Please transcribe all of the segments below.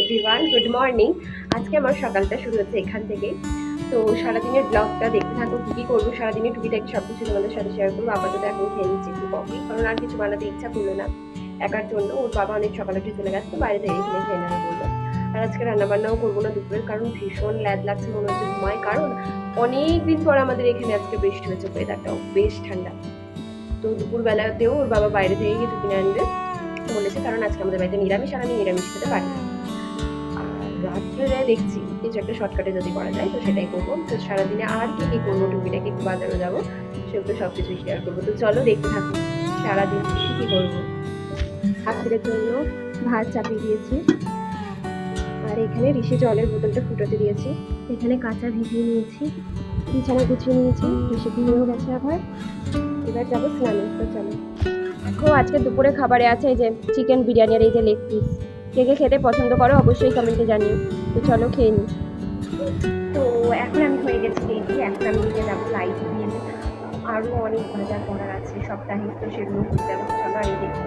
Everyone, good morning. আজকে আমার সকালটা শুরু হচ্ছে এখান থেকে। তো সারাদিনের ব্লগটা দেখতে থাকো, কী কী করবো সারাদিনে টুকিটাকি সব কিছু তোমাদের সাথে শেয়ার করবো। আপাতত এখন খেয়ে নিচ্ছি একটু কফি, কারণ আর কিছু বানাতে ইচ্ছা করলো না একার জন্য। ওর বাবা অনেক সকালে উঠে চলে গেছে, তো বাইরে থেকে এখানে খেয়ে নেওয়া বললো। আর আজকে রান্নাবান্নাও করবো না দুপুরের, কারণ ভীষণ ল্যাদ লাগছে, মনে হচ্ছে ঘুমায়। কারণ অনেকদিন পর আমাদের এখানে আজকে বৃষ্টি হয়েছে, ওয়েদারটাও বেশ ঠান্ডা। তো দুপুরবেলাতেও ওর বাবা বাইরে থেকে কিছু কিনে আনবে বলেছে, কারণ আজকে আমাদের বাড়িতে নিরামিষ আর আমি নিরামিষ খেতে পারি না। আর রাত্রে দেখছি কিছু একটা শর্টকাটে যদি করা যায় তো সেটাই করবো। তো সারাদিনে আর কি কি করবো, টুকিটাকি একটু বাজারে যাবো, সেগুলো সবকিছু শেয়ার করবো। তো চলো দেখতে থাকো সারাদিন কি কি করবো। আখেরের জন্য ভাত চাপিয়ে দিয়েছি, আর এখানে ঋষি জলের বোতলটা ফুটোতে দিয়েছি। এখানে কাঁচা ভিজিয়ে নিয়েছি, বিছানা গুছিয়ে নিয়েছি, ঋষি ঘুমিয়েও গেছে আবার। এবার যাবো স্নানে। তো চলো দেখো, আজকে দুপুরে খাবারে আছে এই যে চিকেন বিরিয়ানি আর এই যে লেগ পিস। কে কে খেতে পছন্দ করো অবশ্যই কমেন্টে জানিও। তো চলো খেয়ে নিই। তো এখন আমি হয়ে গেছি রেডি, এখন আমি নিয়ে যাবো লাইট বিল। আরও অনেক বাজার করার আছে সপ্তাহে, তো সেগুলো করতে যাবো। চলো, আর এই দেখো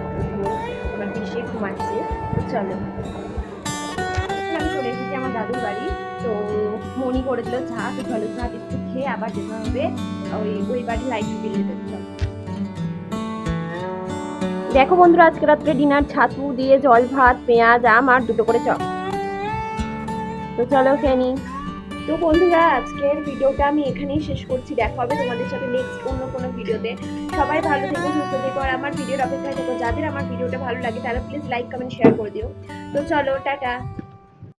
আমার বেশি ঘুমাচ্ছে। তো চলো, আমি চলে এসেছি আমার দাদুর বাড়ি। তো মনি করে দিল চা, তো চলো চা বিস্কুট খেয়ে আবার যেতে হবে ওই বাড়ি লাইট বিল দিতে। চলো দেখো বন্ধুরা, আজকে রাত্রে ডিনার ছাতু দিয়ে জল ভাত, পেঁয়াজ, আম আর দুটো করে চপ। তো চলো খেয়ে নিই। তো বন্ধুরা, আজকের ভিডিওটা আমি এখানেই শেষ করছি। দেখা হবে তোমাদের সাথে নেক্সট অন্য কোনো ভিডিওতে। সবাই ভালো থেকো, সুস্থ থেকো, আর আমার ভিডিওর অপেক্ষায় থেকো। যাদের আমার ভিডিওটা ভালো লাগে তারা প্লিজ লাইক কমেন্ট শেয়ার করে দিও। তো চলো, টাটা।